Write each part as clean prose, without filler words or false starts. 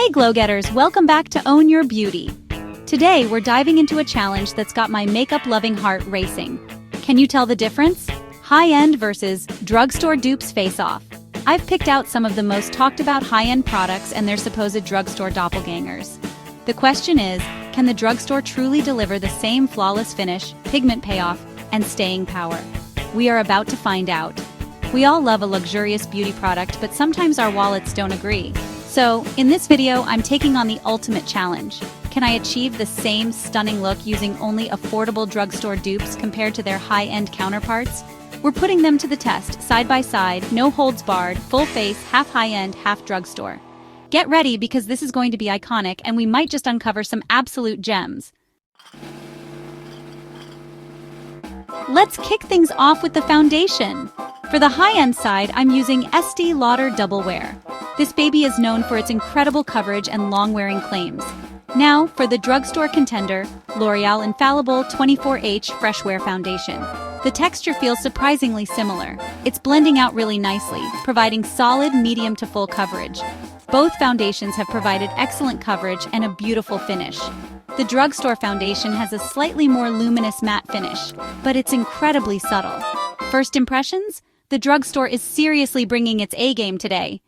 Hey glow-getters, welcome back to Own Your Beauty. Today we're diving into a challenge that's got my makeup-loving heart racing. Can you tell the difference? High-end versus drugstore dupes face-off. I've picked out some of the most talked about high-end products and their supposed drugstore doppelgangers. The question is, can the drugstore truly deliver the same flawless finish, pigment payoff, and staying power? We are about to find out. We all love a luxurious beauty product, but sometimes our wallets don't agree. So, in this video, I'm taking on the ultimate challenge. Can I achieve the same stunning look using only affordable drugstore dupes compared to their high-end counterparts? We're putting them to the test, side by side, no holds barred, full face, half high-end, half drugstore. Get ready because this is going to be iconic and we might just uncover some absolute gems. Let's kick things off with the foundation. For the high-end side, I'm using Estee Lauder Double Wear. This baby is known for its incredible coverage and long-wearing claims. Now, for the drugstore contender, L'Oreal Infallible 24H Fresh Wear Foundation. The texture feels surprisingly similar. It's blending out really nicely, providing solid medium to full coverage. Both foundations have provided excellent coverage and a beautiful finish. The drugstore foundation has a slightly more luminous matte finish, but it's incredibly subtle. First impressions? The drugstore is seriously bringing its A-game today.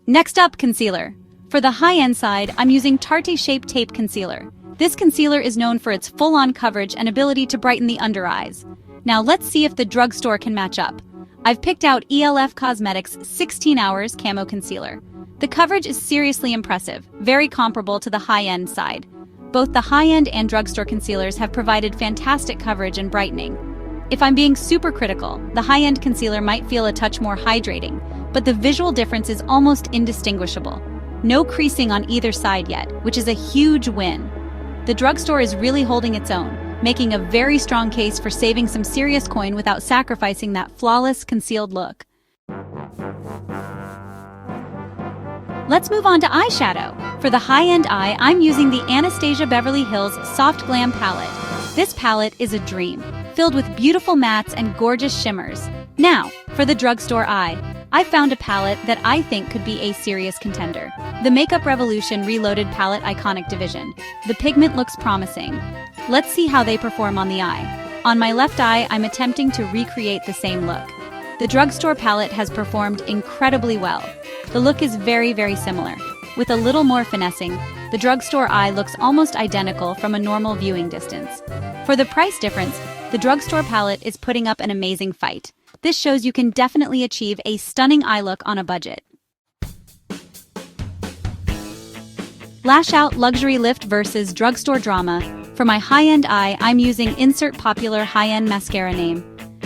Next up, concealer. For the high-end side, I'm using Tarte Shape Tape Concealer. This concealer is known for its full-on coverage and ability to brighten the under eyes. Now let's see if the drugstore can match up. I've picked out ELF Cosmetics 16 Hours Camo Concealer. The coverage is seriously impressive, very comparable to the high-end side. Both the high-end and drugstore concealers have provided fantastic coverage and brightening. If I'm being super critical, the high-end concealer might feel a touch more hydrating, but the visual difference is almost indistinguishable. No creasing on either side yet, which is a huge win. The drugstore is really holding its own, making a very strong case for saving some serious coin without sacrificing that flawless concealed look. Let's move on to eyeshadow. For the high-end eye, I'm using the Anastasia Beverly Hills Soft Glam Palette. This palette is a dream, filled with beautiful mattes and gorgeous shimmers. Now, for the drugstore eye, I've found a palette that I think could be a serious contender. The Makeup Revolution Reloaded Palette Iconic Division. The pigment looks promising. Let's see how they perform on the eye. On my left eye, I'm attempting to recreate the same look. The drugstore palette has performed incredibly well. The look is very, very similar. With a little more finessing, the drugstore eye looks almost identical from a normal viewing distance. For the price difference, the drugstore palette is putting up an amazing fight. This shows you can definitely achieve a stunning eye look on a budget. Lash Out Luxury Lift versus Drugstore Drama. For my high-end eye, I'm using Insert Popular High-End Mascara Name.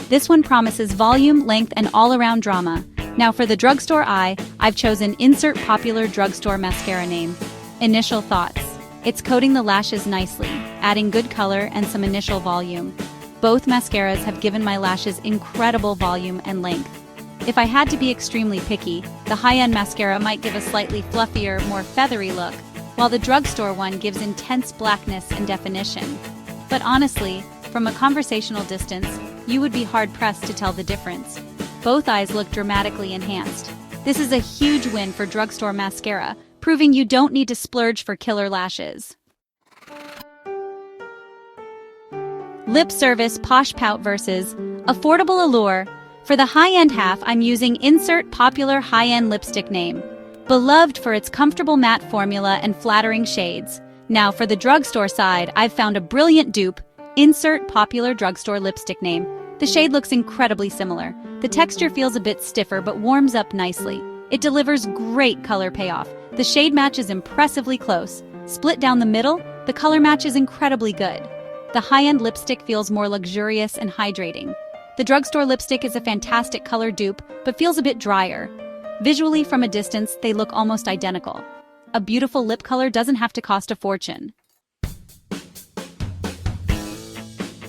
This one promises volume, length, and all-around drama. Now for the drugstore eye, I've chosen Insert Popular Drugstore Mascara Name. Initial thoughts. It's coating the lashes nicely, adding good color and some initial volume. Both mascaras have given my lashes incredible volume and length. If I had to be extremely picky, the high-end mascara might give a slightly fluffier, more feathery look, while the drugstore one gives intense blackness and definition. But honestly, from a conversational distance, you would be hard-pressed to tell the difference. Both eyes look dramatically enhanced. This is a huge win for drugstore mascara, proving you don't need to splurge for killer lashes. Lip Service Posh Pout versus Affordable Allure. For the high-end half, I'm using Insert Popular High-End Lipstick Name. Beloved for its comfortable matte formula and flattering shades. Now for the drugstore side, I've found a brilliant dupe, Insert Popular Drugstore Lipstick Name. The shade looks incredibly similar. The texture feels a bit stiffer but warms up nicely. It delivers great color payoff. The shade match is impressively close. Split down the middle, the color match is incredibly good. The high-end lipstick feels more luxurious and hydrating. The drugstore lipstick is a fantastic color dupe, but feels a bit drier. Visually, from a distance, they look almost identical. A beautiful lip color doesn't have to cost a fortune.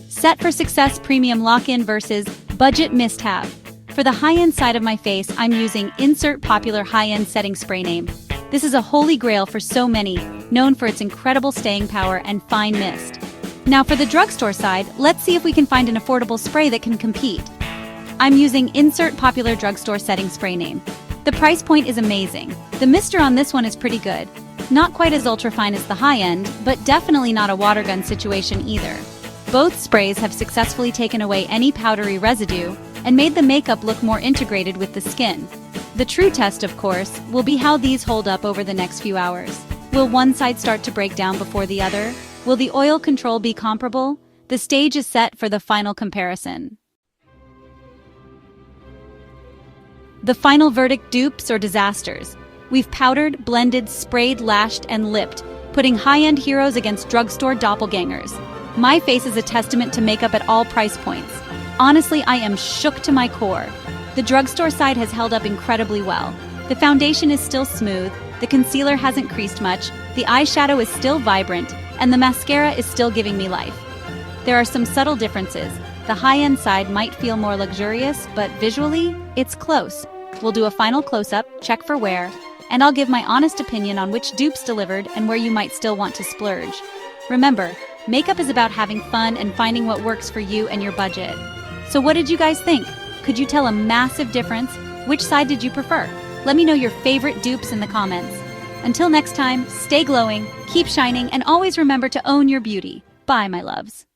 Set for Success Premium Lock-In versus Budget Must-Have. For the high-end side of my face, I'm using Insert Popular High-End Setting Spray Name. This is a holy grail for so many, known for its incredible staying power and fine mist. Now for the drugstore side, let's see if we can find an affordable spray that can compete. I'm using Insert Popular Drugstore Setting Spray Name. The price point is amazing. The mister on this one is pretty good. Not quite as ultra-fine as the high-end, but definitely not a water gun situation either. Both sprays have successfully taken away any powdery residue and made the makeup look more integrated with the skin. The true test, of course, will be how these hold up over the next few hours. Will one side start to break down before the other? Will the oil control be comparable? The stage is set for the final comparison. The final verdict: dupes or disasters. We've powdered, blended, sprayed, lashed, and lipped, putting high-end heroes against drugstore doppelgangers. My face is a testament to makeup at all price points. Honestly, I am shook to my core. The drugstore side has held up incredibly well. The foundation is still smooth, the concealer hasn't creased much, the eyeshadow is still vibrant, and the mascara is still giving me life. There are some subtle differences. The high-end side might feel more luxurious, but visually, it's close. We'll do a final close-up, check for wear, and I'll give my honest opinion on which dupes delivered and where you might still want to splurge. Remember, makeup is about having fun and finding what works for you and your budget. So what did you guys think? Could you tell a massive difference? Which side did you prefer? Let me know your favorite dupes in the comments. Until next time, stay glowing, keep shining, and always remember to own your beauty. Bye, my loves.